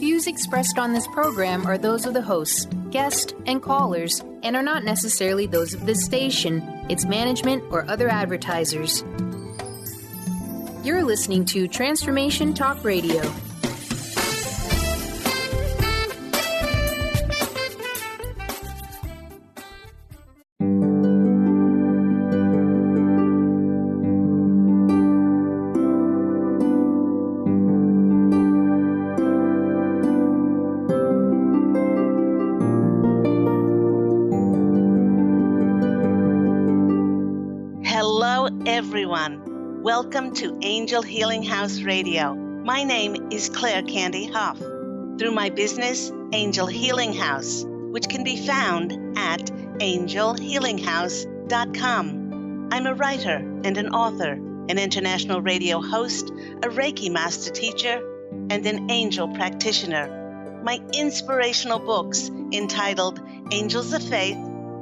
views expressed on this program are those of the hosts, guests, and callers, and are not necessarily those of this station, its management, or other advertisers. You're listening to Transformation Talk Radio. Everyone, welcome to Angel Healing House Radio. My name is Candy Hough. Through my business, Angel Healing House, which can be found at angelhealinghouse.com. I'm a writer and an author, an international radio host, a Reiki master teacher, and an angel practitioner. My inspirational books entitled Angels of Faith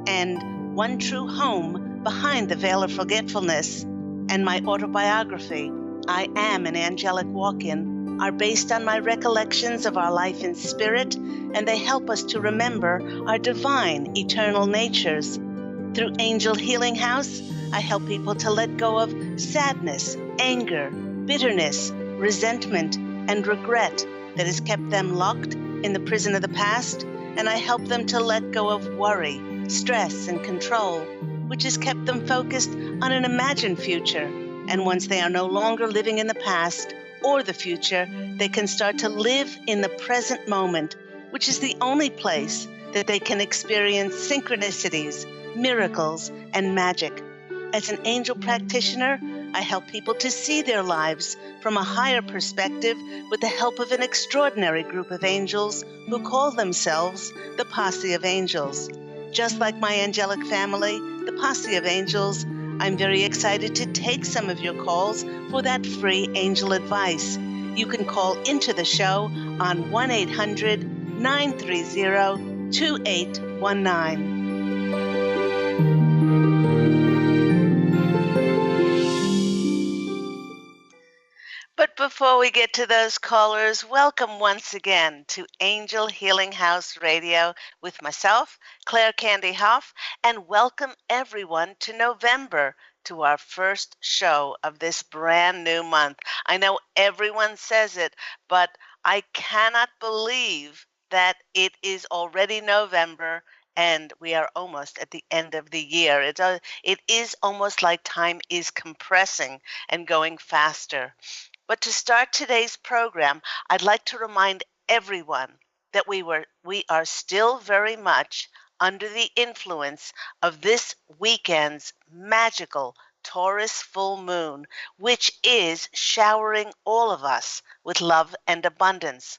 and One True Home Behind the Veil of Forgetfulness, and my autobiography, I Am an Angelic Walk-In, are based on my recollections of our life in spirit, and they help us to remember our divine, eternal natures. Through Angel Healing House, I help people to let go of sadness, anger, bitterness, resentment, and regret that has kept them locked in the prison of the past, and I help them to let go of worry, stress, and control, which has kept them focused on an imagined future. And once they are no longer living in the past or the future, they can start to live in the present moment, which is the only place that they can experience synchronicities, miracles, and magic. As an angel practitioner, I help people to see their lives from a higher perspective with the help of an extraordinary group of angels who call themselves the Posse of Angels. Just like my angelic family, the Posse of Angels, I'm very excited to take some of your calls for that free angel advice. You can call into the show on 1-800-930-2819. But before we get to those callers, welcome once again to Angel Healing House Radio with myself, Candy Hough, and welcome everyone to November, to our first show of this brand new month. I know everyone says it, but I cannot believe that it is already November and we are almost at the end of the year. It is almost like time is compressing and going faster. But to start today's program, I'd like to remind everyone that we are still very much under the influence of this weekend's magical Taurus full moon, which is showering all of us with love and abundance.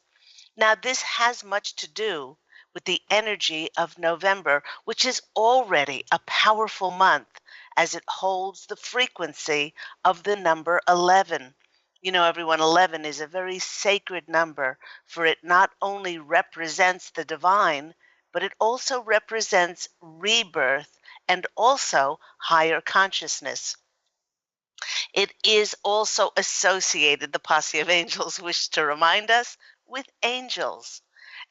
Now, this has much to do with the energy of November, which is already a powerful month as it holds the frequency of the number 11. You know, everyone, 11 is a very sacred number, for it not only represents the divine, but it also represents rebirth and also higher consciousness. It is also associated, the Posse of Angels wish to remind us, with angels.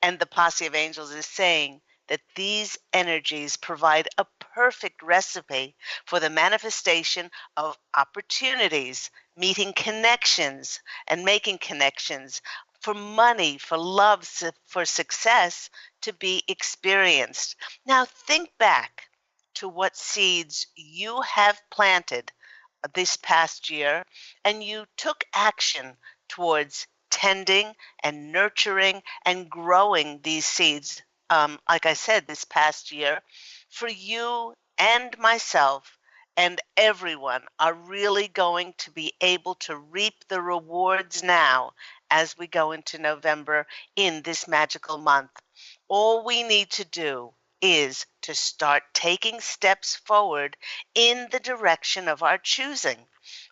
And the Posse of Angels is saying that these energies provide a perfect recipe for the manifestation of opportunities, meeting connections and making connections, for money, for love, for success to be experienced. Now think back to what seeds you have planted this past year, and you took action towards tending and nurturing and growing these seeds. Like I said, this past year, for you and myself and everyone are really going to be able to reap the rewards now as we go into November in this magical month. All we need to do is to start taking steps forward in the direction of our choosing.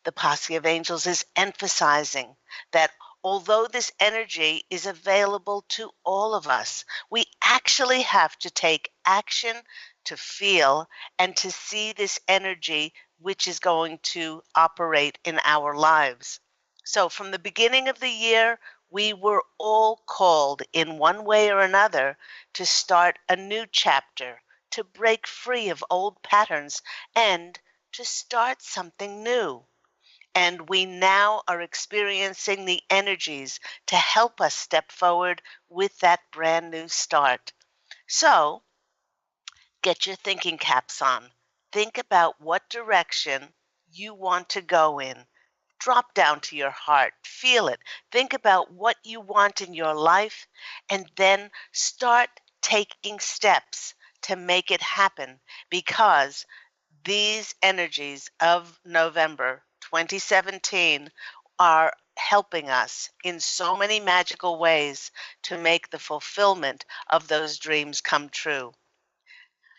The Posse of Angels is emphasizing that although this energy is available to all of us, we actually have to take action to feel and to see this energy which is going to operate in our lives. So from the beginning of the year, we were all called in one way or another to start a new chapter, to break free of old patterns, and to start something new. And we now are experiencing the energies to help us step forward with that brand new start. So get your thinking caps on. Think about what direction you want to go in. Drop down to your heart. Feel it. Think about what you want in your life and then start taking steps to make it happen, because these energies of November 2017 are helping us in so many magical ways to make the fulfillment of those dreams come true.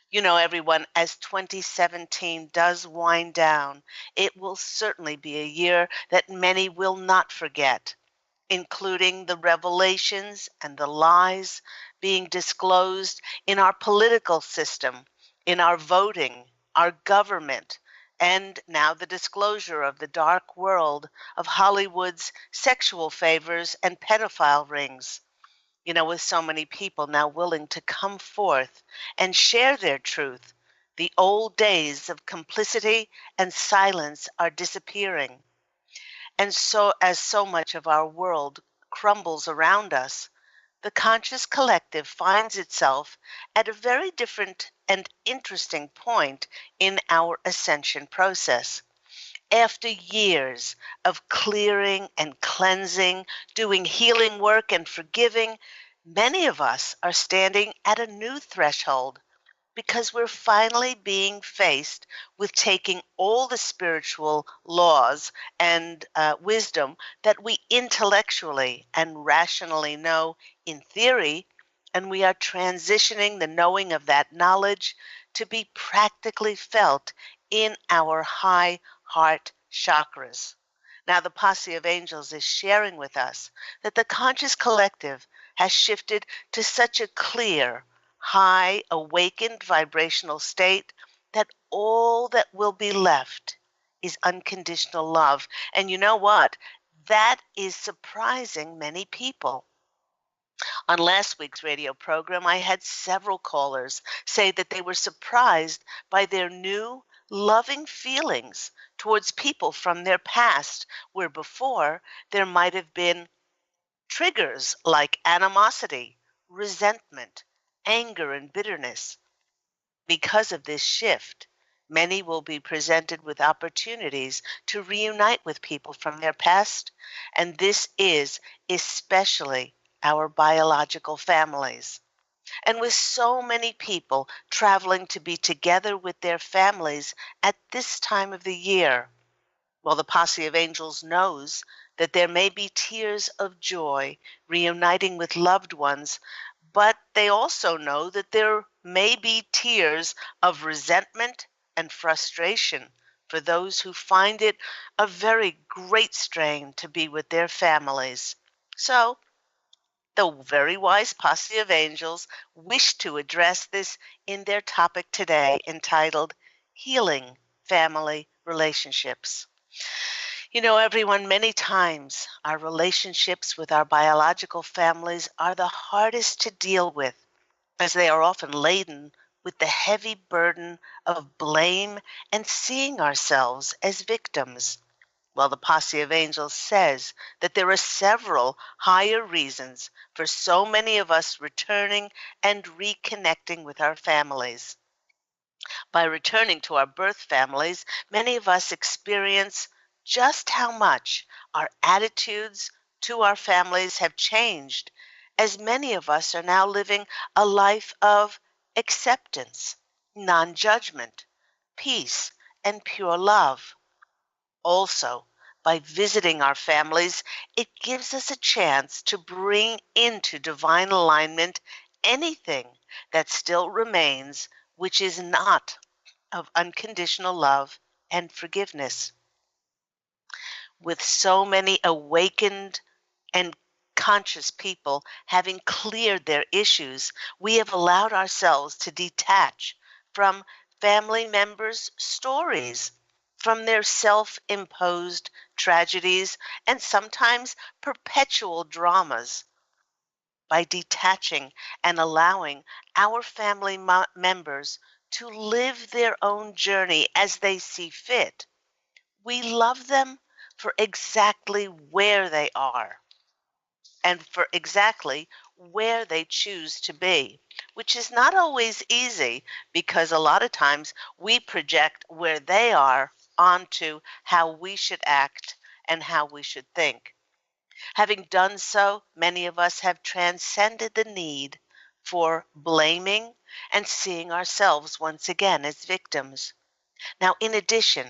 You know, everyone, as 2017 does wind down, it will certainly be a year that many will not forget, including the revelations and the lies being disclosed in our political system, in our voting, our government, and now the disclosure of the dark world of Hollywood's sexual favors and pedophile rings. You know, with so many people now willing to come forth and share their truth, the old days of complicity and silence are disappearing. And so, as so much of our world crumbles around us, the conscious collective finds itself at a very different and interesting point in our ascension process. After years of clearing and cleansing, doing healing work and forgiving, many of us are standing at a new threshold, because we're finally being faced with taking all the spiritual laws and wisdom that we intellectually and rationally know in theory, and we are transitioning the knowing of that knowledge to be practically felt in our high heart chakras. Now, the Posse of Angels is sharing with us that the conscious collective has shifted to such a clear, high, awakened vibrational state that all that will be left is unconditional love. And you know what? That is surprising many people. On last week's radio program, I had several callers say that they were surprised by their new loving feelings towards people from their past, where before there might have been triggers like animosity, resentment, anger, and bitterness. Because of this shift, many will be presented with opportunities to reunite with people from their past, and this is especially our biological families. And with so many people traveling to be together with their families at this time of the year, well, the Posse of Angels knows that there may be tears of joy reuniting with loved ones, but they also know that there may be tears of resentment and frustration for those who find it a very great strain to be with their families. So, the very wise Posse of Angels wish to address this in their topic today, entitled Healing Family Relationships. You know, everyone, many times our relationships with our biological families are the hardest to deal with, as they are often laden with the heavy burden of blame and seeing ourselves as victims. Well, the Posse of Angels says that there are several higher reasons for so many of us returning and reconnecting with our families. By returning to our birth families, many of us experience just how much our attitudes to our families have changed, as many of us are now living a life of acceptance, non-judgment, peace, and pure love. Also, by visiting our families, it gives us a chance to bring into divine alignment anything that still remains, which is not of unconditional love and forgiveness. With so many awakened and conscious people having cleared their issues, we have allowed ourselves to detach from family members' stories from their self-imposed tragedies and sometimes perpetual dramas. By detaching and allowing our family members to live their own journey as they see fit, we love them for exactly where they are and for exactly where they choose to be, which is not always easy because a lot of times we project where they are onto how we should act and how we should think. Having done so, many of us have transcended the need for blaming and seeing ourselves once again as victims. Now, in addition,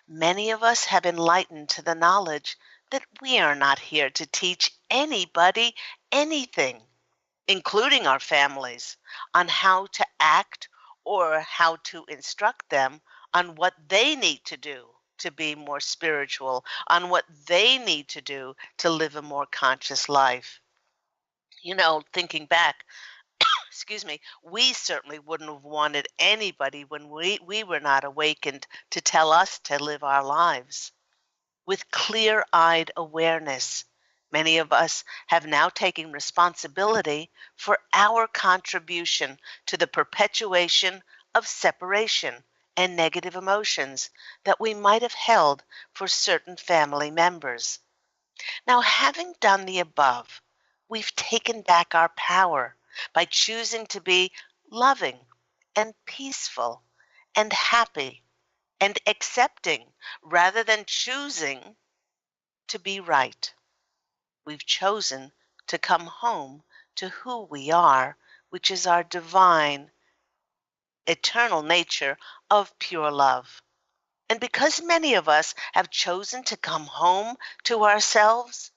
many of us have enlightened to the knowledge that we are not here to teach anybody anything, including our families, on how to act or how to instruct them on what they need to do to be more spiritual, on what they need to do to live a more conscious life. Thinking back, excuse me, we certainly wouldn't have wanted anybody when we were not awakened to tell us to live our lives with clear-eyed awareness. Many of us have now taken responsibility for our contribution to the perpetuation of separation and negative emotions that we might have held for certain family members. Now, having done the above, we've taken back our power by choosing to be loving and peaceful and happy and accepting rather than choosing to be right. We've chosen to come home to who we are, which is our divine, eternal nature of pure love. And because many of us have chosen to come home to ourselves,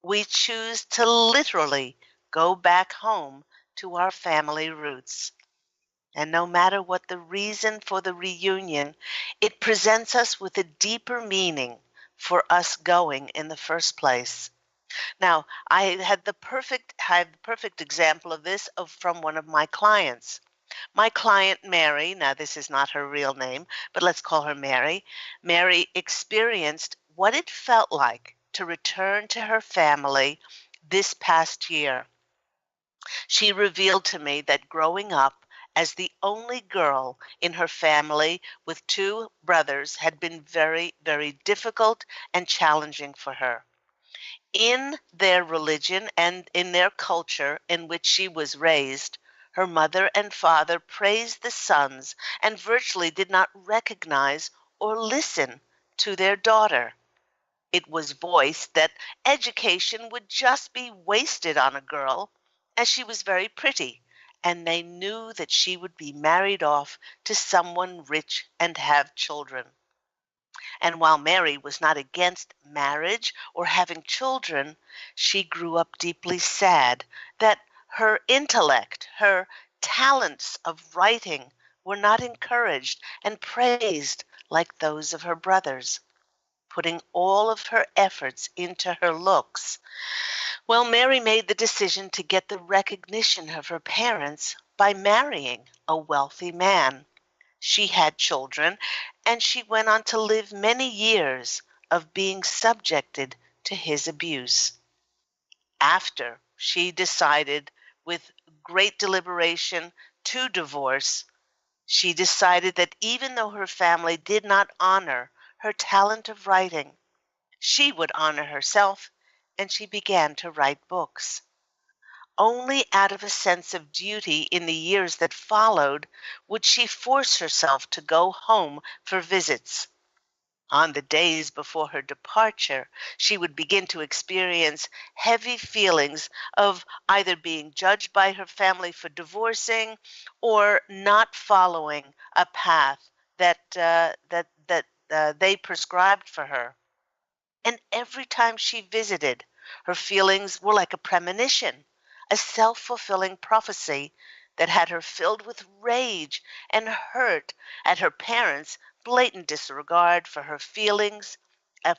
we choose to literally go back home to our family roots. And no matter what the reason for the reunion, it presents us with a deeper meaning for us going in the first place. Now, I have the perfect example of this from one of my clients. My client Mary, now this is not her real name, but let's call her Mary. Mary experienced what it felt like to return to her family this past year. She revealed to me that growing up as the only girl in her family with two brothers had been very, very difficult and challenging for her. In their religion and in their culture in which she was raised, her mother and father praised the sons and virtually did not recognize or listen to their daughter. It was voiced that education would just be wasted on a girl, as she was very pretty, and they knew that she would be married off to someone rich and have children. And while Mary was not against marriage or having children, she grew up deeply sad that her intellect, her talents of writing were not encouraged and praised like those of her brothers. Putting all of her efforts into her looks, well, Mary made the decision to get the recognition of her parents by marrying a wealthy man. She had children, and she went on to live many years of being subjected to his abuse. After she decided, with great deliberation, to divorce, she decided that even though her family did not honor her talent of writing, she would honor herself, and she began to write books. Only out of a sense of duty in the years that followed would she force herself to go home for visits. On the days before her departure, she would begin to experience heavy feelings of either being judged by her family for divorcing or not following a path that they prescribed for her. And every time she visited, her feelings were like a premonition, a self-fulfilling prophecy that had her filled with rage and hurt at her parents' blatant disregard for her feelings,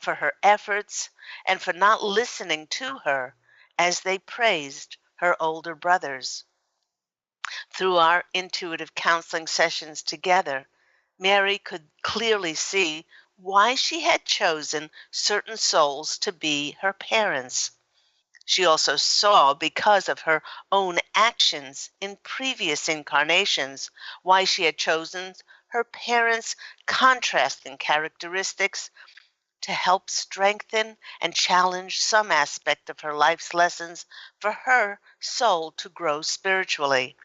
for her efforts, and for not listening to her as they praised her older brothers. Through our intuitive counseling sessions together, Mary could clearly see why she had chosen certain souls to be her parents. She also saw, because of her own actions in previous incarnations, why she had chosen her parents' contrasting characteristics to help strengthen and challenge some aspect of her life's lessons for her soul to grow spiritually.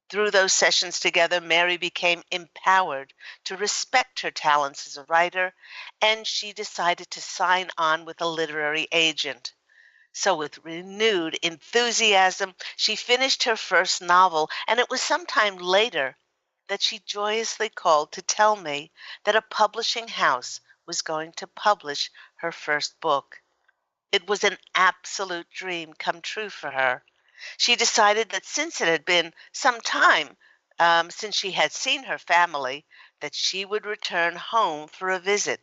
Through those sessions together, Mary became empowered to respect her talents as a writer, and she decided to sign on with a literary agent. So, with renewed enthusiasm, she finished her first novel, and it was some time later that she joyously called to tell me that a publishing house was going to publish her first book. It was an absolute dream come true for her. She decided that since it had been some time since she had seen her family, that she would return home for a visit.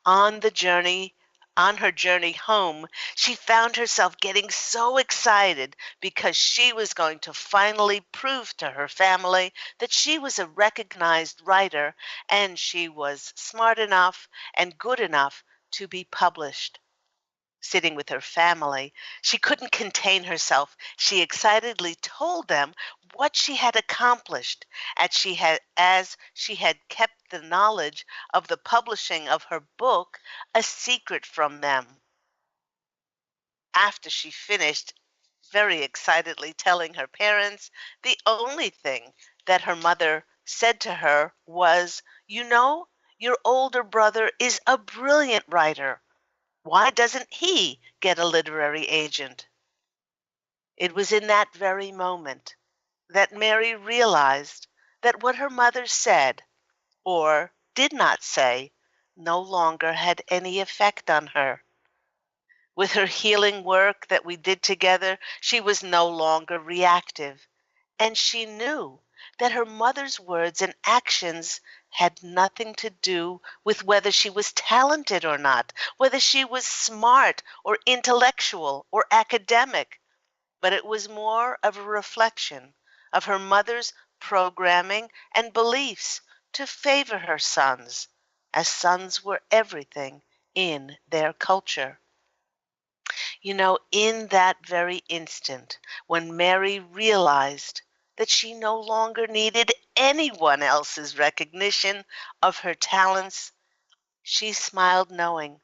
On the journey, on her journey home, she found herself getting so excited because she was going to finally prove to her family that she was a recognized writer and she was smart enough and good enough to be published. Sitting with her family, she couldn't contain herself. She excitedly told them what she had accomplished, as she had kept the knowledge of the publishing of her book a secret from them. After she finished very excitedly telling her parents, the only thing that her mother said to her was, "You know, your older brother is a brilliant writer. Why doesn't he get a literary agent?" It was in that very moment that Mary realized that what her mother said, or did not say, no longer had any effect on her. With her healing work that we did together, she was no longer reactive, and she knew that her mother's words and actions had nothing to do with whether she was talented or not, whether she was smart or intellectual or academic, but it was more of a reflection of her mother's programming and beliefs to favor her sons, as sons were everything in their culture. You know, in that very instant, when Mary realized that she no longer needed anyone else's recognition of her talents, she smiled knowing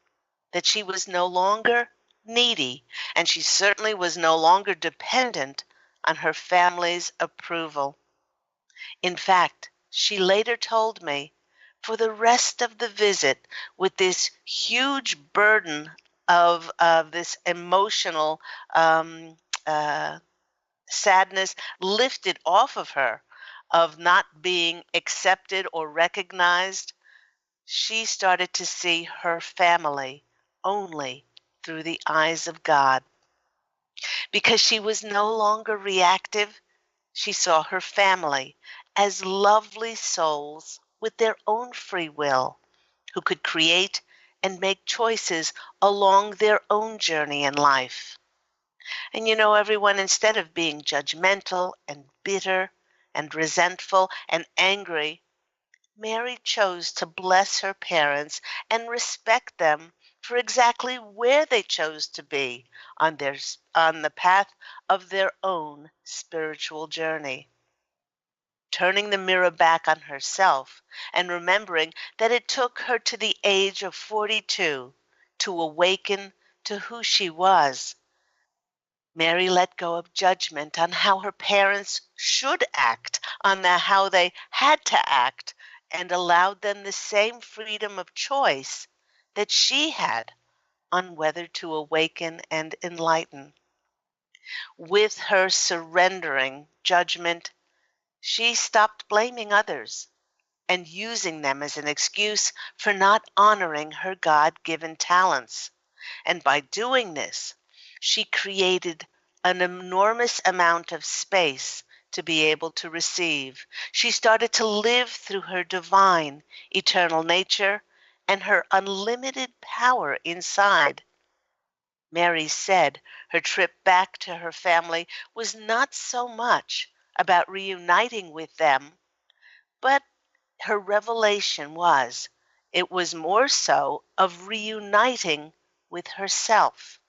that she was no longer needy, and she certainly was no longer dependent on her family's approval. In fact, she later told me, for the rest of the visit, with this huge burden of this emotional um, uh, sadness lifted off of her, of not being accepted or recognized, she started to see her family only through the eyes of God. Because she was no longer reactive, she saw her family as lovely souls with their own free will, who could create and make choices along their own journey in life. And you know, everyone, instead of being judgmental and bitter and resentful and angry, Mary chose to bless her parents and respect them for exactly where they chose to be on the path of their own spiritual journey. Turning the mirror back on herself and remembering that it took her to the age of 42 to awaken to who she was, Mary let go of judgment on how her parents should act, on how they had to act, and allowed them the same freedom of choice that she had on whether to awaken and enlighten. With her surrendering judgment, she stopped blaming others and using them as an excuse for not honoring her God given talents. And by doing this, she created an enormous amount of space to be able to receive. She started to live through her divine, eternal nature and her unlimited power inside. Mary said her trip back to her family was not so much about reuniting with them, but her revelation was It was more so of reuniting with herself.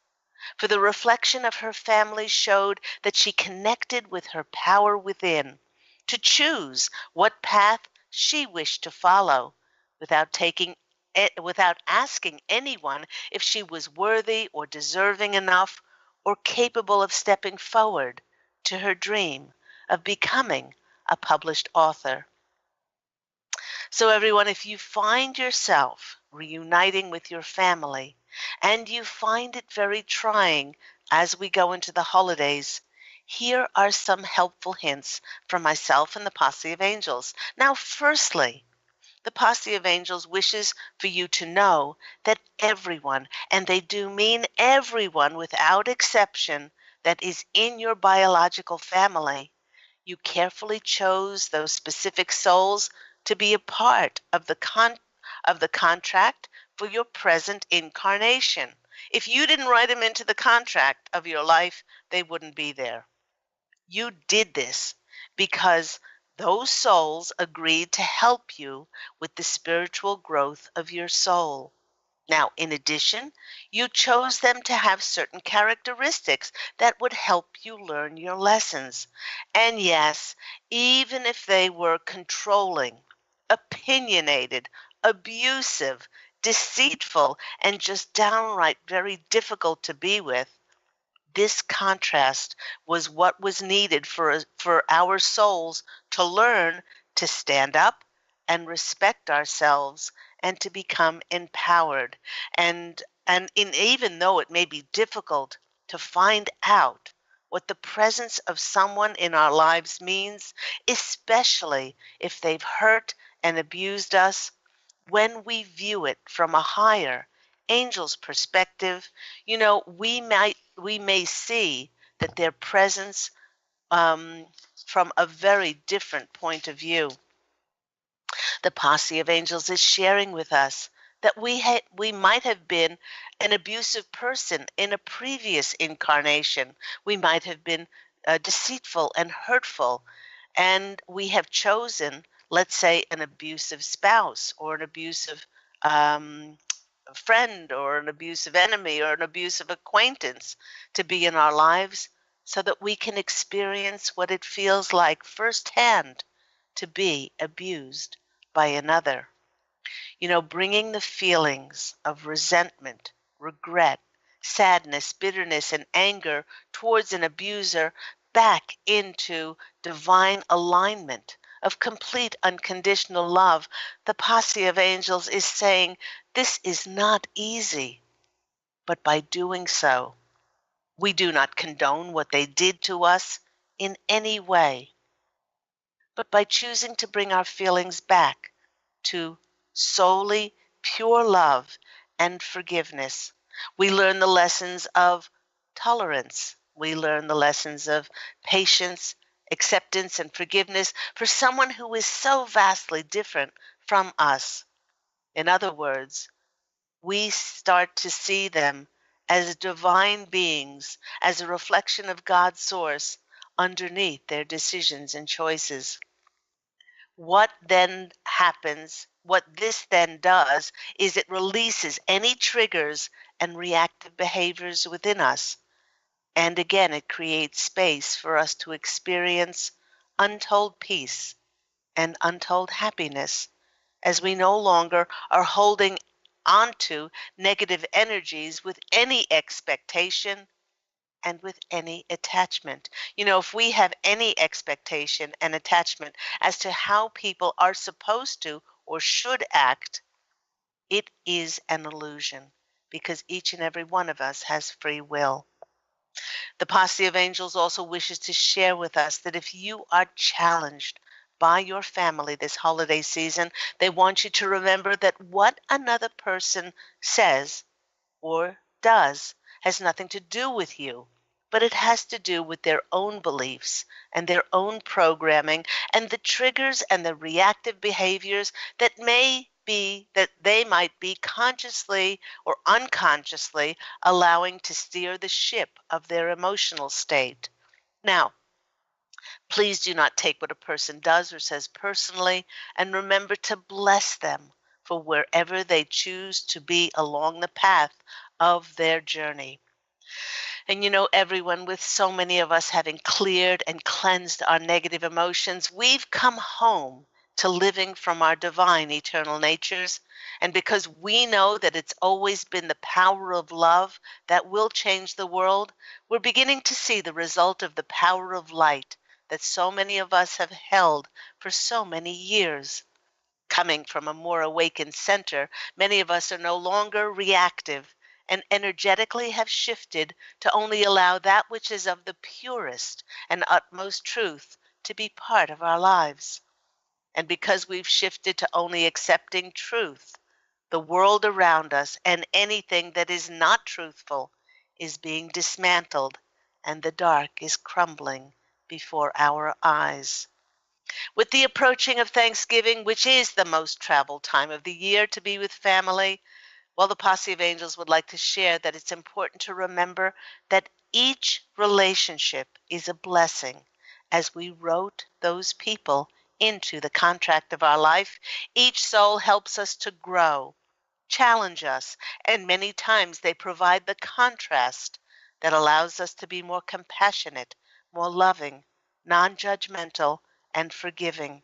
For the reflection of her family showed that she connected with her power within to choose what path she wished to follow without asking anyone if she was worthy or deserving enough or capable of stepping forward to her dream of becoming a published author. So, everyone, if you find yourself reuniting with your family and you find it very trying as we go into the holidays, here are some helpful hints from myself and the Posse of Angels. Now, firstly, the Posse of Angels wishes for you to know that everyone, and they do mean everyone without exception, that is in your biological family, you carefully chose those specific souls to be a part of the contract for your present incarnation. If you didn't write them into the contract of your life, they wouldn't be there. You did this because those souls agreed to help you with the spiritual growth of your soul. Now, in addition, you chose them to have certain characteristics that would help you learn your lessons. And yes, even if they were controlling, opinionated, abusive, deceitful, and just downright very difficult to be with, this contrast was what was needed for our souls to learn to stand up and respect ourselves and to become empowered. Even though it may be difficult to find out what the presence of someone in our lives means, especially if they've hurt and abused us, when we view it from a higher angel's perspective, we may see that their presence from a very different point of view. The Posse of Angels is sharing with us that we might have been an abusive person in a previous incarnation. We might have been deceitful and hurtful, and we have chosen, let's say, an abusive spouse or an abusive um, friend or an abusive enemy or an abusive acquaintance to be in our lives so that we can experience what it feels like firsthand to be abused by another. Bringing the feelings of resentment, regret, sadness, bitterness, and anger towards an abuser back into divine alignment of complete unconditional love. The Posse of Angels is saying this is not easy, but by doing so, we do not condone what they did to us in any way, but by choosing to bring our feelings back to solely pure love and forgiveness, we learn the lessons of tolerance. We learn the lessons of patience, acceptance, and forgiveness for someone who is so vastly different from us. In other words, we start to see them as divine beings, as a reflection of God's source underneath their decisions and choices. What then happens, what this then does, is it releases any triggers and reactive behaviors within us. And again, it creates space for us to experience untold peace and untold happiness as we no longer are holding onto negative energies with any expectation and with any attachment. If we have any expectation and attachment as to how people are supposed to or should act, it is an illusion because each and every one of us has free will. The Posse of Angels also wishes to share with us that if you are challenged by your family this holiday season, they want you to remember that what another person says or does has nothing to do with you, but it has to do with their own beliefs and their own programming and the triggers and the reactive behaviors that they might be consciously or unconsciously allowing to steer the ship of their emotional state. Now, please do not take what a person does or says personally, and remember to bless them for wherever they choose to be along the path of their journey. And everyone, with so many of us having cleared and cleansed our negative emotions, we've come home to living from our divine eternal natures. And because we know that it's always been the power of love that will change the world, we're beginning to see the result of the power of light that so many of us have held for so many years. Coming from a more awakened center, many of us are no longer reactive and energetically have shifted to only allow that which is of the purest and utmost truth to be part of our lives. And because we've shifted to only accepting truth, the world around us and anything that is not truthful is being dismantled, and the dark is crumbling before our eyes. With the approaching of Thanksgiving, which is the most traveled time of the year to be with family, well, the Posse of Angels would like to share that it's important to remember that each relationship is a blessing. As we wrote those people into the contract of our life, each soul helps us to grow, challenge us, and many times they provide the contrast that allows us to be more compassionate, more loving, non-judgmental, and forgiving.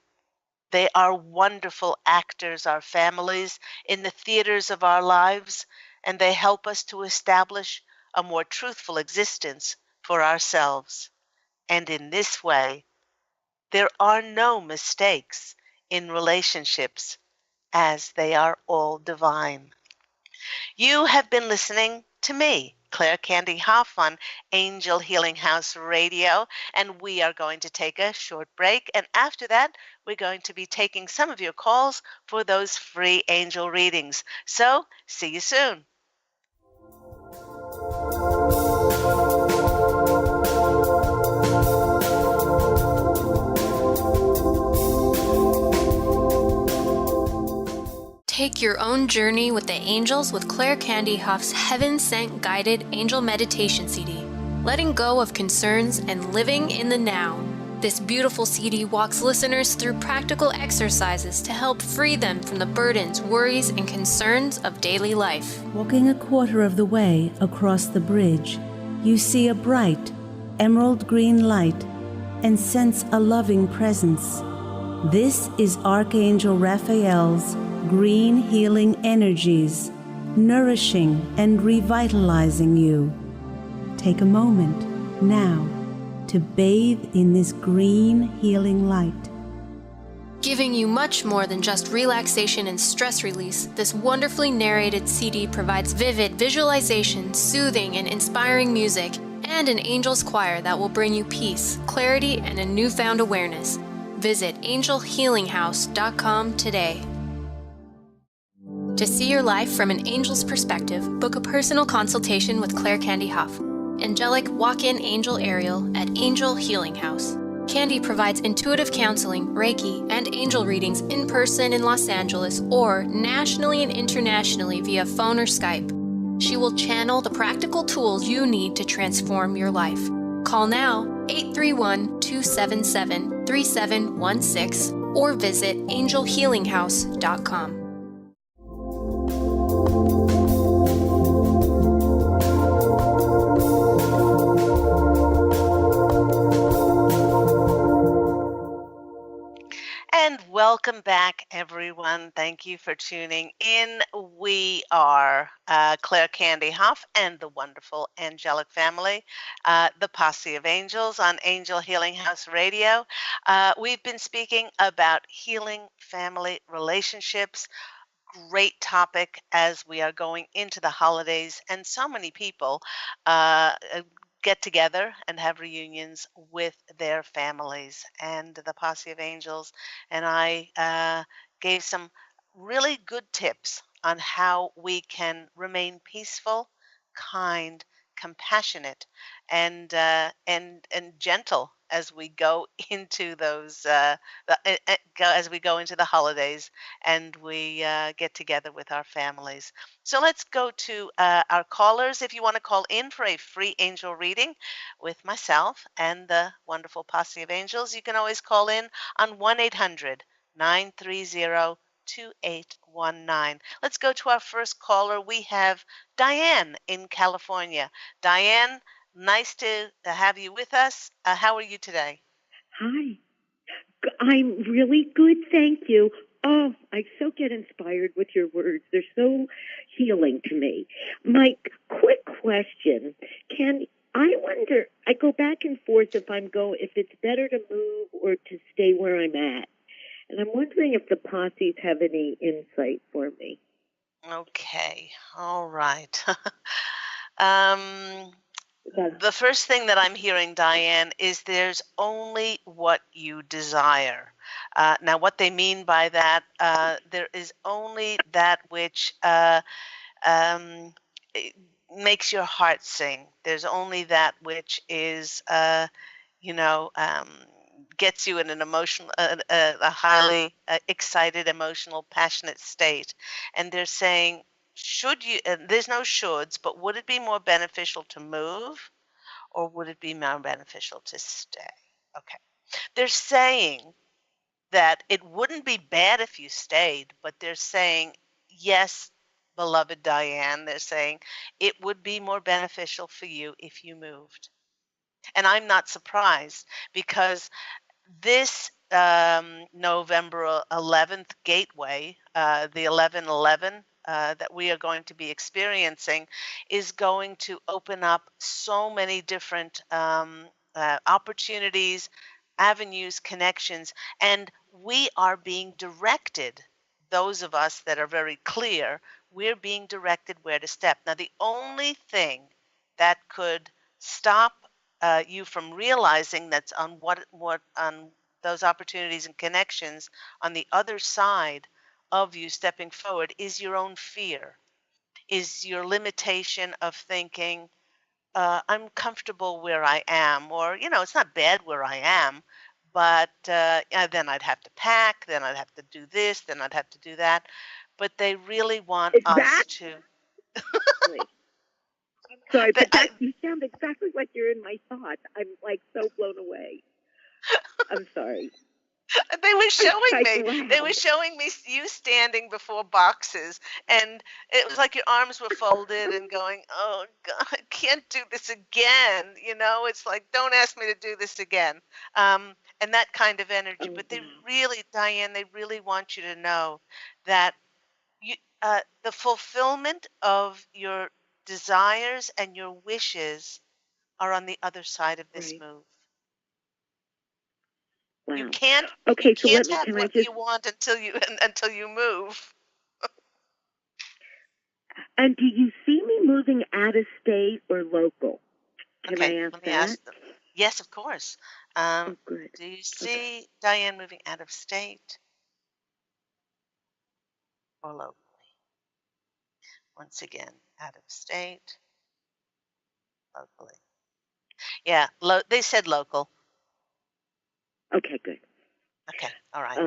They are wonderful actors, our families, in the theaters of our lives, and they help us to establish a more truthful existence for ourselves. And in this way, there are no mistakes in relationships, as they are all divine. You have been listening to me, Claire Candy Hough, on Angel Healing House Radio, and we are going to take a short break. And after that, we're going to be taking some of your calls for those free angel readings. So, see you soon. Take your own journey with the angels with Claire Candy Hough's Heaven Sent Guided Angel Meditation CD, letting go of concerns and living in the now. This beautiful CD walks listeners through practical exercises to help free them from the burdens, worries, and concerns of daily life. Walking a quarter of the way across the bridge, you see a bright, emerald green light and sense a loving presence. This is Archangel Raphael's green healing energies, nourishing and revitalizing you. Take a moment now to bathe in this green healing light. Giving you much more than just relaxation and stress release, this wonderfully narrated CD provides vivid visualization, soothing and inspiring music, and an angel's choir that will bring you peace, clarity, and a newfound awareness. Visit angelhealinghouse.com today. To see your life from an angel's perspective, book a personal consultation with Claire Candy Hough, angelic walk-in angel Ariel at Angel Healing House. Candy provides intuitive counseling, Reiki, and angel readings in person in Los Angeles or nationally and internationally via phone or Skype. She will channel the practical tools you need to transform your life. Call now 831-277-3716 or visit angelhealinghouse.com. And welcome back, everyone. Thank you for tuning in. We are Claire Candy Hough and the wonderful angelic family, the Posse of Angels on Angel Healing House Radio. We've been speaking about healing family relationships. Great topic as we are going into the holidays, and so many people get together and have reunions with their families. And the Posse of Angels and I gave some really good tips on how we can remain peaceful, kind, compassionate, and gentle as we go into those as we go into the holidays and we get together with our families. So let's go to our callers. If you want to call in for a free angel reading with myself and the wonderful Posse of Angels, you can always call in on 1-800-930-28 2819. Let's go to our first caller. We have Diane in California. Diane, nice to have you with us. How are you today? Hi. I'm really good, thank you. Oh, I so get inspired with your words. They're so healing to me. My quick question, I wonder, I go back and forth if it's better to move or to stay where I'm at. And I'm wondering if the posses have any insight for me. Okay. All right. um, the first thing that I'm hearing, Diane, is there's only what you desire. Now, what they mean by that, there is only that which um, makes your heart sing. There's only that which is, you know, gets you in an emotional, a highly excited, emotional, passionate state. And they're saying, should you, and there's no shoulds, but would it be more beneficial to move or would it be more beneficial to stay? Okay. They're saying that it wouldn't be bad if you stayed, but they're saying, yes, beloved Diane, they're saying it would be more beneficial for you if you moved. And I'm not surprised because this November 11th gateway, the 1111 that we are going to be experiencing, is going to open up so many different opportunities, avenues, connections, and we are being directed. Those of us that are very clear, we're being directed where to step. Now, the only thing that could stop you from realizing that's on what on those opportunities and connections on the other side of you stepping forward is your own fear, is your limitation of thinking, I'm comfortable where I am, or, it's not bad where I am, but then I'd have to pack, then I'd have to do this, then I'd have to do that. But they really want us to. I'm sorry, but you sound exactly like you're in my thoughts. I'm like so blown away. I'm sorry. They were showing me. They were showing me you standing before boxes, and it was like your arms were folded and going, "Oh God, I can't do this again." It's like, "Don't ask me to do this again." And that kind of energy. But they really, Diane, they really want you to know that the fulfillment of your desires and your wishes are on the other side of this move. Wow. You can't have what you want until you move. And do you see me moving out of state or local? Can I ask let me ask them. Yes, of course. Good. Do you see Diane moving out of state or locally? Once again, out of state, locally. Yeah, they said local. Okay, good. Okay, all right.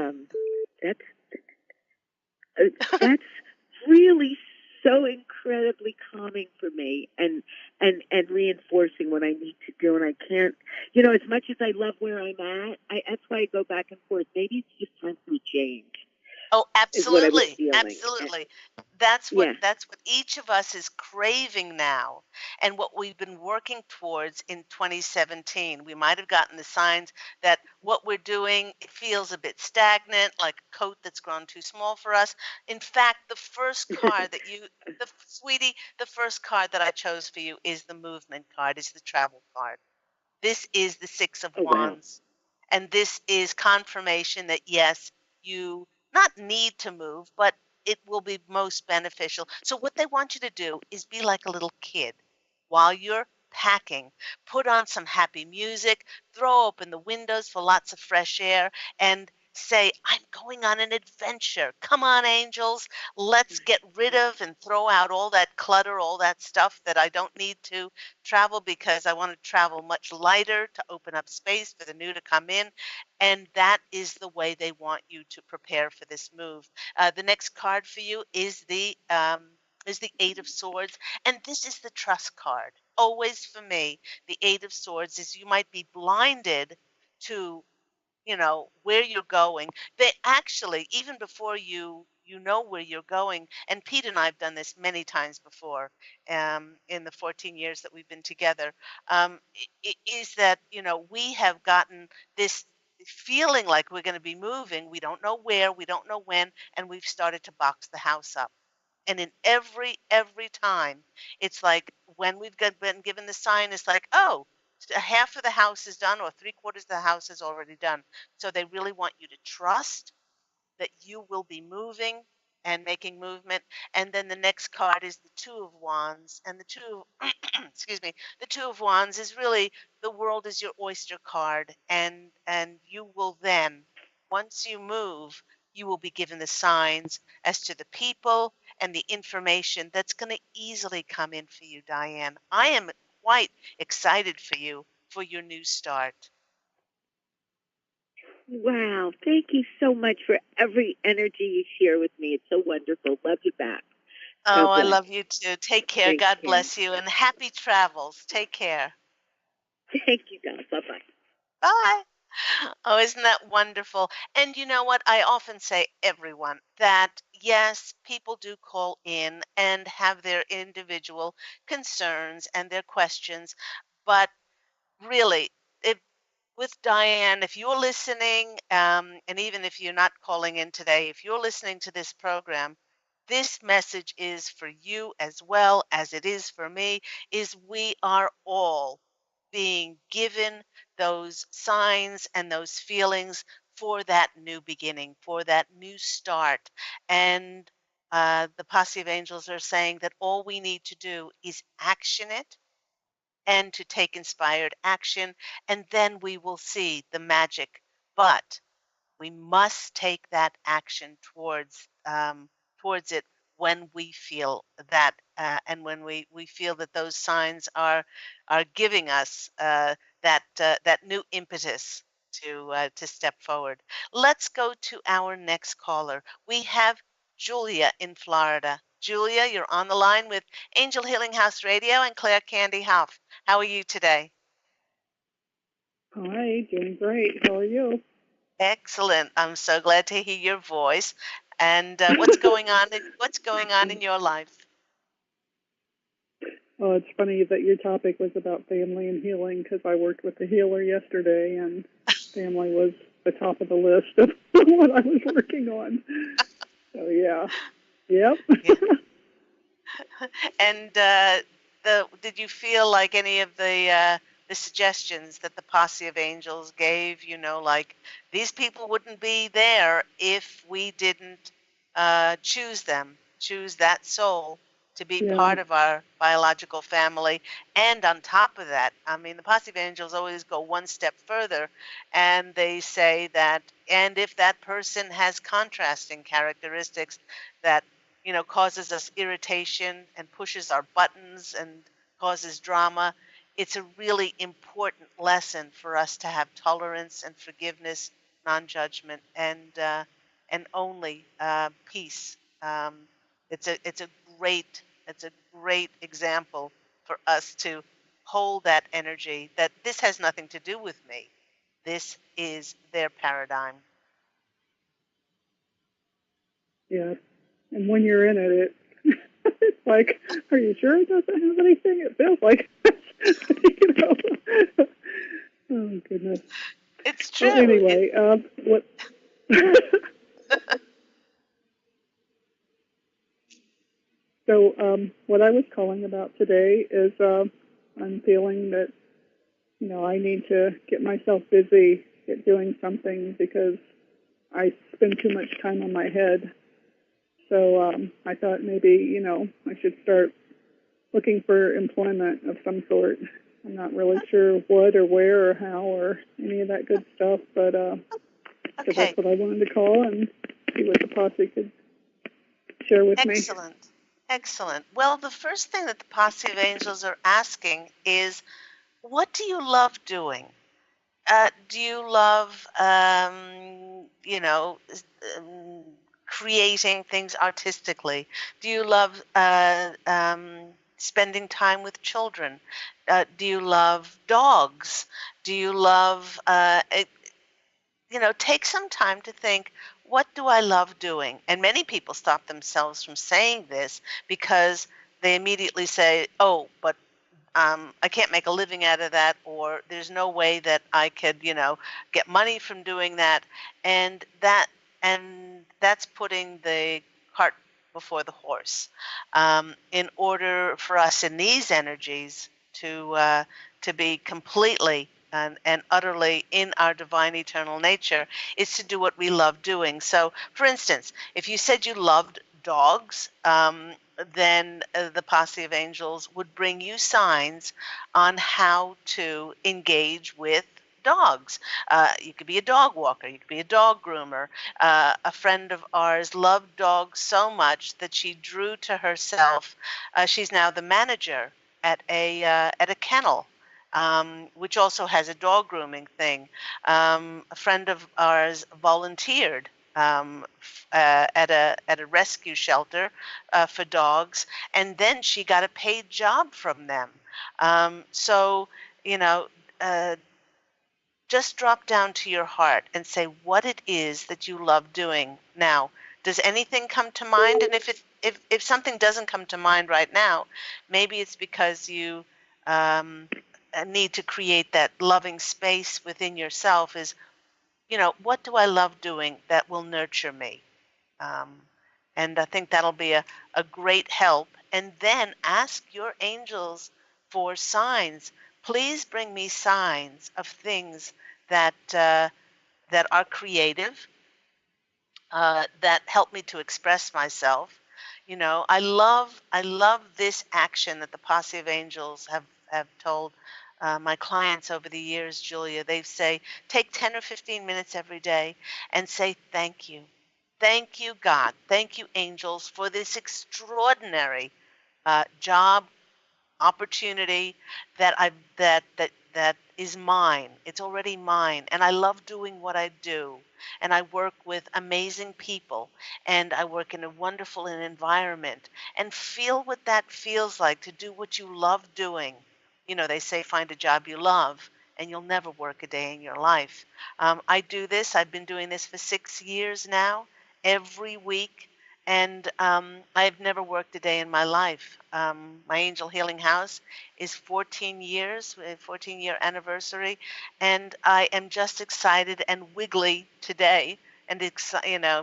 That's really so incredibly calming for me and reinforcing what I need to do. And I can't, as much as I love where I'm at, that's why I go back and forth. Maybe it's just time for a change. Oh, absolutely. Absolutely. That's what each of us is craving now, and what we've been working towards in 2017. We might have gotten the signs that what we're doing feels a bit stagnant, like a coat that's grown too small for us. In fact, the first card the first card that I chose for you is the movement card, is the travel card. This is the Six of Wands. Wow. And this is confirmation that yes, you not need to move, but it will be most beneficial. So what they want you to do is be like a little kid while you're packing. Put on some happy music, throw open the windows for lots of fresh air, and say, I'm going on an adventure. Come on, angels. Let's get rid of and throw out all that clutter, all that stuff that I don't need to travel, because I want to travel much lighter to open up space for the new to come in. And that is the way they want you to prepare for this move. The next card for you is the Eight of Swords, and this is the trust card. Always for me, the Eight of Swords is you might be blinded to where you're going. They actually, even before you know where you're going, and Pete and I have done this many times before, in the 14 years that we've been together, is that, we have gotten this feeling like we're going to be moving. We don't know where, we don't know when, and we've started to box the house up. And in every time, it's like when been given the sign, it's like, oh, half of the house is done or three-quarters of the house is already done. So they really want you to trust that you will be moving and making movement. And then the next card is the Two of Wands. And the Two of, excuse me, the Two of Wands is really the world is your oyster card. And you will then, once you move, you will be given the signs as to the people and the information that's going to easily come in for you, Diane. I am quite excited for you for your new start. Wow. Thank you so much for every energy you share with me. It's so wonderful. Love you back. Oh, I love you too. Take care. Thanks, God Ken. bless you and happy travels. Take care. Thank you, God. Bye-bye. Bye. Oh, isn't that wonderful? And you know what? I often say, everyone, that yes, people do call in and have their individual concerns and their questions, but really, if with Diane, if you're listening, and even if you're not calling in today, if you're listening to this program, this message is for you as well as it is for me, is we are all being given those signs and those feelings for that new beginning, for that new start. And the Posse of Angels are saying that all we need to do is action it and to take inspired action, and then we will see the magic. But we must take that action towards it when we feel that, and when we feel that those signs are giving us that new impetus to step forward. Let's go to our next caller. We have Julia in Florida. Julia, you're on the line with Angel Healing House Radio and Claire Candy Hough. How are you today? Hi, doing great. How are you? Excellent. I'm so glad to hear your voice. And what's going on? What's going on in your life? Oh, it's funny that your topic was about family and healing because I worked with a healer yesterday, and family was the top of the list of what I was working on. So yeah, yep. Yeah. And did you feel like any of the suggestions that the Posse of Angels gave? Like these people wouldn't be there if we didn't choose them, choose that soul to be part of our biological family. And on top of that, I mean, the Posse of Angels always go one step further, and they say that, and if that person has contrasting characteristics that causes us irritation and pushes our buttons and causes drama, it's a really important lesson for us to have tolerance and forgiveness, non-judgment, and only peace. It's a great example for us to hold that energy. That this has nothing to do with me. This is their paradigm. Yeah, and when you're in it, it's like, are you sure it doesn't have anything? It feels like, Oh goodness. It's true. Well, anyway, what? So what I was calling about today is I'm feeling that I need to get myself busy at doing something because I spend too much time on my head. So I thought maybe, I should start looking for employment of some sort. I'm not really sure what or where or how or any of that good stuff, but so that's what I wanted to call and see what the posse could share with me. Excellent. Well, the first thing that the Posse of Angels are asking is, what do you love doing? Do you love, creating things artistically? Do you love spending time with children? Do you love dogs? Do you love take some time to think, what do I love doing? And many people stop themselves from saying this because they immediately say, oh, but I can't make a living out of that, or there's no way that I could, get money from doing that, and that's putting the cart before the horse. In order for us in these energies to be completely and utterly in our divine eternal nature, is to do what we love doing. So, for instance, if you said you loved dogs, then the Posse of Angels would bring you signs on how to engage with dogs. You could be a dog walker, you could be a dog groomer. A friend of ours loved dogs so much that she drew to herself. She's now the manager at a kennel. Which also has a dog grooming thing. A friend of ours volunteered at a rescue shelter for dogs, and then she got a paid job from them. So you know, uh, just drop down to your heart and say what it is that you love doing. Now, does anything come to mind? And if something doesn't come to mind right now, maybe it's because you need to create that loving space within yourself. Is what do I love doing that will nurture me? Um, and I think that'll be a great help. And then ask your angels for signs. Please bring me signs of things that are creative, that help me to express myself. I love this action that the Posse of Angels have told my clients over the years, Julia. They say, take 10 or 15 minutes every day and say thank you. Thank you, God. Thank you, angels, for this extraordinary job, opportunity that is mine. It's already mine, and I love doing what I do. And I work with amazing people, and I work in a wonderful environment, and feel what that feels like to do what you love doing. They say find a job you love, and you'll never work a day in your life. I do this. I've been doing this for 6 years now, every week. And I've never worked a day in my life. My Angel Healing House is 14 years, 14-year anniversary, and I am just excited and wiggly today, and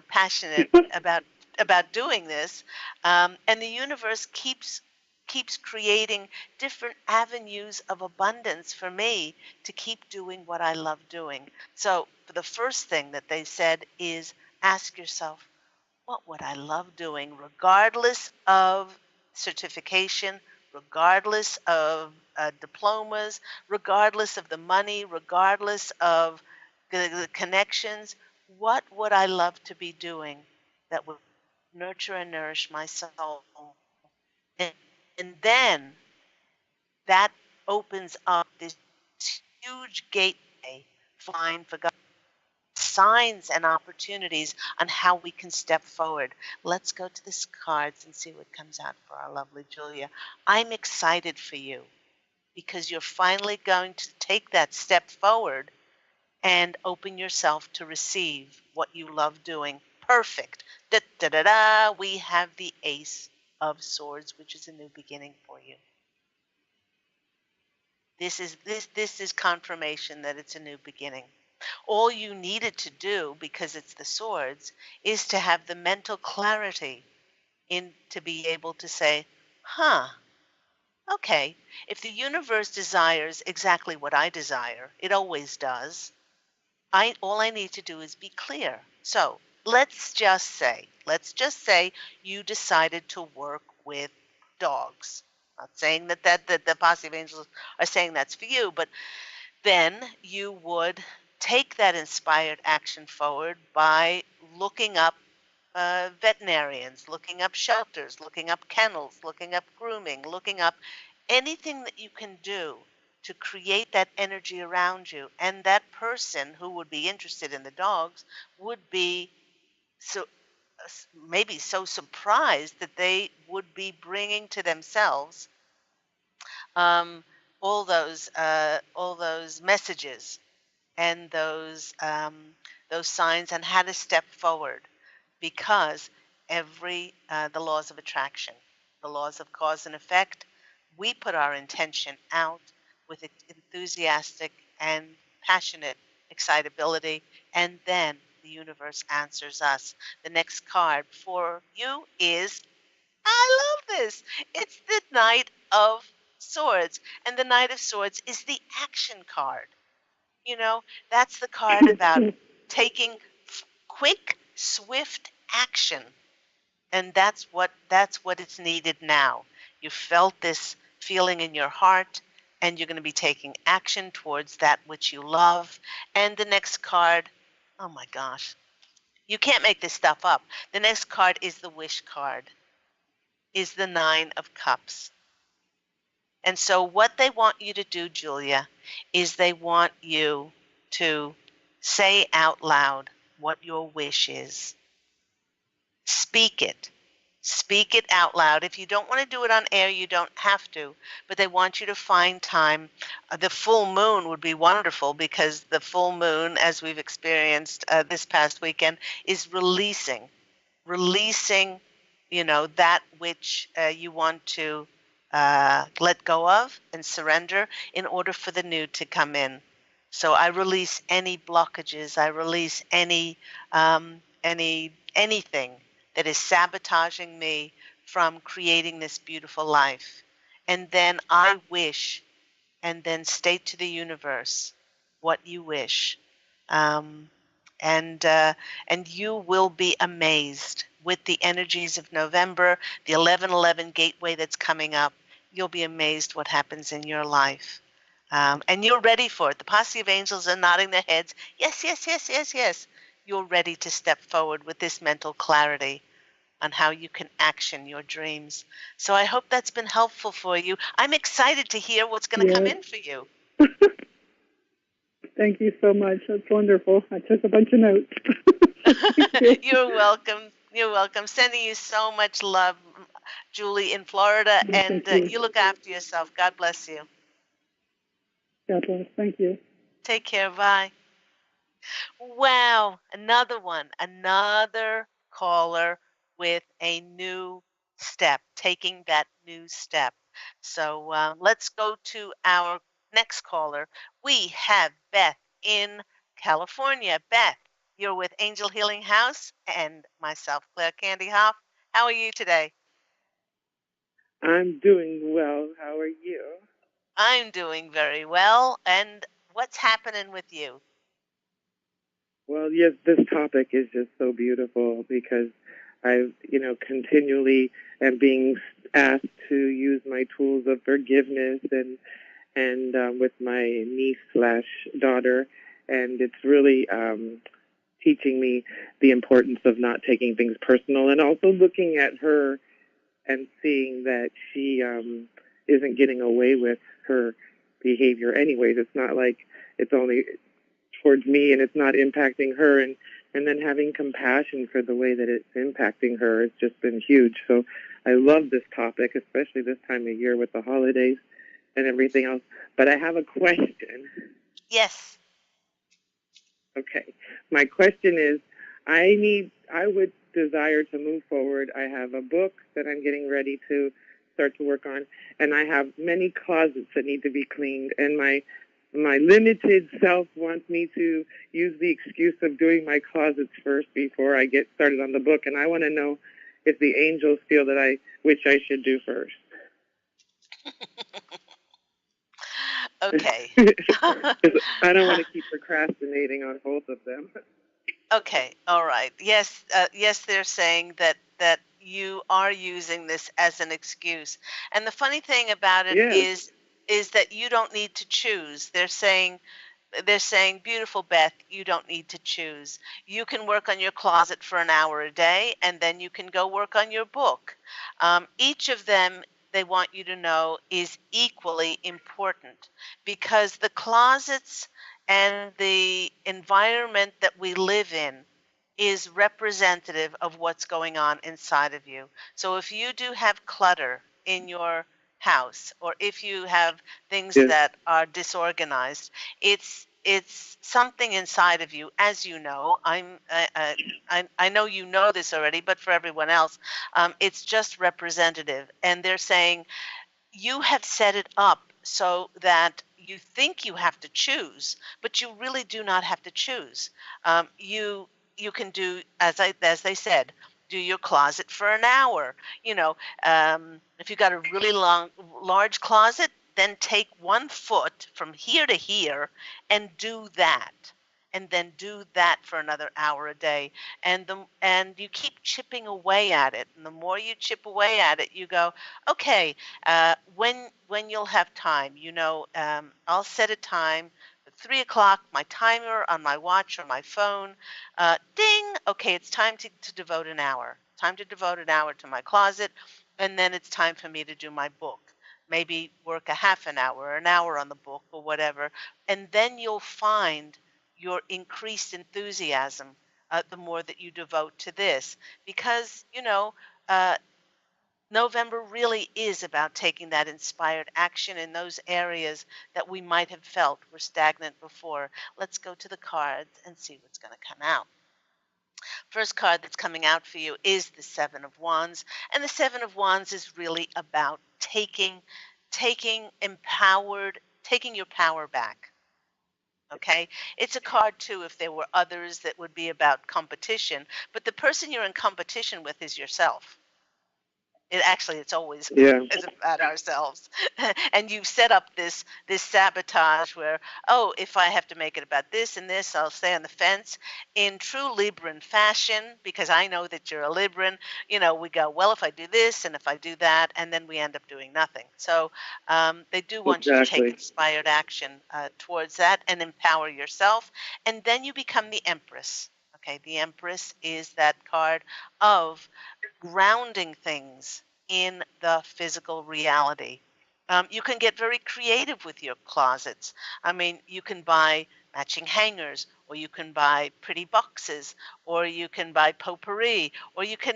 passionate about doing this. And the universe keeps creating different avenues of abundance for me to keep doing what I love doing. So the first thing that they said is ask yourself, what would I love doing, regardless of certification, regardless of diplomas, regardless of the money, regardless of the connections? What would I love to be doing that would nurture and nourish my soul? And, and then that opens up this huge gateway, fine for God, signs and opportunities on how we can step forward. Let's go to the cards and see what comes out for our lovely Julia. I'm excited for you because you're finally going to take that step forward and open yourself to receive what you love doing. Perfect. Da, da, da, da. We have the Ace of Swords, which is a new beginning for you. This is confirmation that it's a new beginning. All you needed to do, because it's the swords, is to have the mental clarity to be able to say, okay, if the universe desires exactly what I desire, it always does. All I need to do is be clear. So let's just say you decided to work with dogs. Not saying that the Posse of Angels are saying that's for you, but then you would take that inspired action forward by looking up veterinarians, looking up shelters, looking up kennels, looking up grooming, looking up anything that you can do to create that energy around you. And that person who would be interested in the dogs would be so maybe so surprised that they would be bringing to themselves um, all those messages and those signs and how to step forward, because the laws of attraction, the laws of cause and effect, we put our intention out with enthusiastic and passionate excitability, and then the universe answers us. The next card for you is, I love this. It's the Knight of Swords. And the Knight of Swords is the action card. That's the card about taking quick, swift action. And that's what it's needed now. You felt this feeling in your heart, and you're going to be taking action towards that which you love. And the next card, oh my gosh, you can't make this stuff up. The next card is the wish card, is the Nine of Cups. And so what they want you to do, Julia, is they want you to say out loud what your wish is. Speak it. Speak it out loud. If you don't want to do it on air, you don't have to, but they want you to find time. The full moon would be wonderful, because the full moon, as we've experienced this past weekend, is releasing, that which you want to let go of and surrender in order for the new to come in. So I release any blockages. I release anything that is sabotaging me from creating this beautiful life. And then I wish, and then state to the universe what you wish. And you will be amazed with the energies of November, the 11/11 gateway that's coming up. You'll be amazed what happens in your life. And you're ready for it. The Posse of Angels are nodding their heads. Yes, yes, yes, yes, yes. You're ready to step forward with this mental clarity on how you can action your dreams. So I hope that's been helpful for you. I'm excited to hear what's going to come in for you. Thank you so much. That's wonderful. I took a bunch of notes. You're welcome. You're welcome. Sending you so much love, Julie in Florida. And you look after yourself. God bless you. God bless. Thank you. Take care. Bye. Wow. Another one. Another caller with a new step, taking that new step. So let's go to our next caller. We have Beth in California. Beth, you're with Angel Healing House and myself, Claire Candy Hough. How are you today? I'm doing well. How are you? I'm doing very well. And what's happening with you? Well, yes, this topic is just so beautiful, because I've, continually am being asked to use my tools of forgiveness and with my niece/daughter, and it's really teaching me the importance of not taking things personal, and also looking at her and seeing that she isn't getting away with her behavior anyways. It's not like it's only towards me and it's not impacting her, and then having compassion for the way that it's impacting her has just been huge. So I love this topic, especially this time of year with the holidays and everything else. But I have a question. Yes. Okay. My question is, I would desire to move forward. I have a book that I'm getting ready to start to work on, and I have many closets that need to be cleaned, and my limited self wants me to use the excuse of doing my closets first before I get started on the book, and I want to know if the angels feel that which I should do first. Okay. I don't want to keep procrastinating on both of them. Okay. All right. Yes. Yes, they're saying that you are using this as an excuse, and the funny thing about it is that you don't need to choose. They're saying, beautiful Beth, you don't need to choose. You can work on your closet for an hour a day, and then you can go work on your book. Each of them, they want you to know, is equally important, because the closets and the environment that we live in is representative of what's going on inside of you. So if you do have clutter in your house, or if you have things that are disorganized, it's it's something inside of you, as you know. I know you know this already, but for everyone else, it's just representative. And they're saying you have set it up so that you think you have to choose, but you really do not have to choose. You can do, as they said, do your closet for an hour. You know, if you got a really large closet, then take 1 foot from here to here and do that. And then do that for another hour a day, and you keep chipping away at it. And the more you chip away at it, you go, okay, when you'll have time, I'll set a time at 3 o'clock, my timer on my watch or my phone, ding, okay, it's time to devote an hour. Time to devote an hour to my closet, and then it's time for me to do my book. Maybe work a half an hour or an hour on the book or whatever, and then you'll find your increased enthusiasm the more that you devote to this, because November really is about taking that inspired action in those areas that we might have felt were stagnant before. Let's go to the cards and see what's going to come out. First card that's coming out for you is the Seven of Wands. And the Seven of Wands is really about taking your power back. Okay, it's a card too if there were others that would be about competition, but the person you're in competition with is yourself. It's always is about ourselves. And you've set up this sabotage where, oh, if I have to make it about this and this, I'll stay on the fence. In true Libran fashion, because I know that you're a Libran, we go, well, if I do this and if I do that, and then we end up doing nothing. So they do want you to take inspired action towards that and empower yourself. And then you become the Empress. Okay, the Empress is that card of grounding things in the physical reality. You can get very creative with your closets. I mean, you can buy matching hangers, or you can buy pretty boxes, or you can buy potpourri, or you can,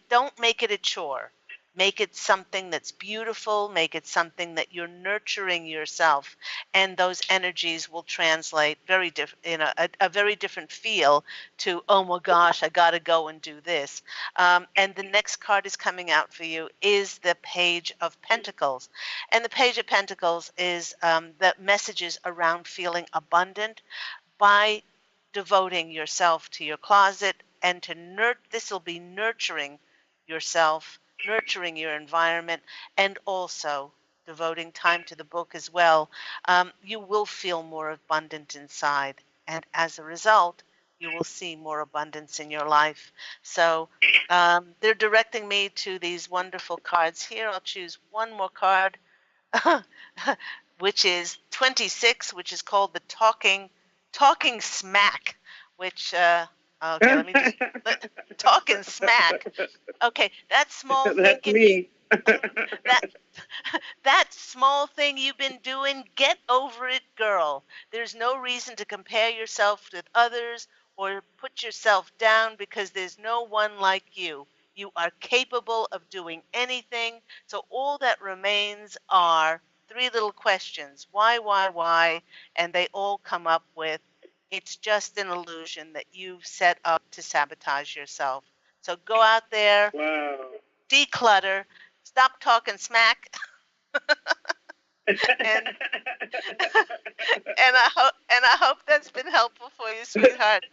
don't make it a chore. Make it something that's beautiful. Make it something that you're nurturing yourself, and those energies will translate very different, a very different feel to, oh my gosh, I got to go and do this. And the next card is coming out for you is the Page of Pentacles, and the Page of Pentacles is the messages around feeling abundant by devoting yourself to your closet and to this will be nurturing yourself, nurturing your environment, and also devoting time to the book as well. You will feel more abundant inside, and as a result, you will see more abundance in your life. So they're directing me to these wonderful cards here. I'll choose one more card, which is 26, which is called the Talking Smack, which okay, let me just talking smack. Okay, that small That's thing. Me. that small thing you've been doing, get over it, girl. There's no reason to compare yourself with others or put yourself down, because there's no one like you. You are capable of doing anything. So all that remains are 3 little questions. Why? And they all come up with, it's just an illusion that you've set up to sabotage yourself. So go out there, declutter, stop talking smack, and I hope that's been helpful for you, sweetheart.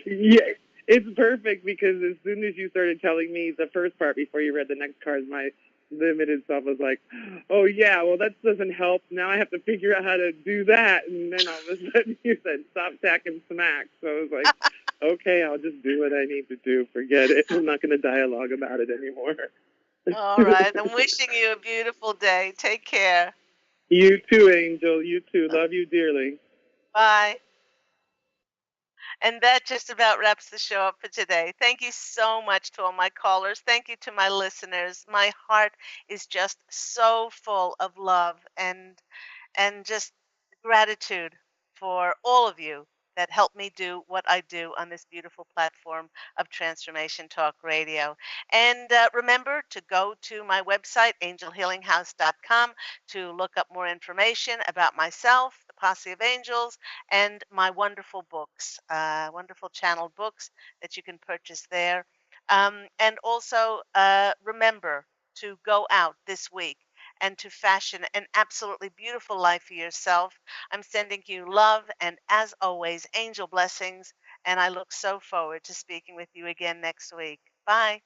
Yeah, it's perfect, because as soon as you started telling me the first part before you read the next cards, my limited self was like, oh yeah, well that doesn't help. Now I have to figure out how to do that. And then all of a sudden you said, stop talking smack. So I was like, okay, I'll just do what I need to do. Forget it. I'm not going to dialogue about it anymore. All right. I'm wishing you a beautiful day. Take care. You too, Angel. You too. Love you dearly. Bye. And that just about wraps the show up for today. Thank you so much to all my callers. Thank you to my listeners. My heart is just so full of love and just gratitude for all of you that help me do what I do on this beautiful platform of Transformation Talk Radio. And remember to go to my website, angelhealinghouse.com, to look up more information about myself, the Posse of Angels, and my wonderful books, wonderful channel books that you can purchase there. And also remember to go out this week and to fashion an absolutely beautiful life for yourself. I'm sending you love and, as always, angel blessings. And I look so forward to speaking with you again next week. Bye.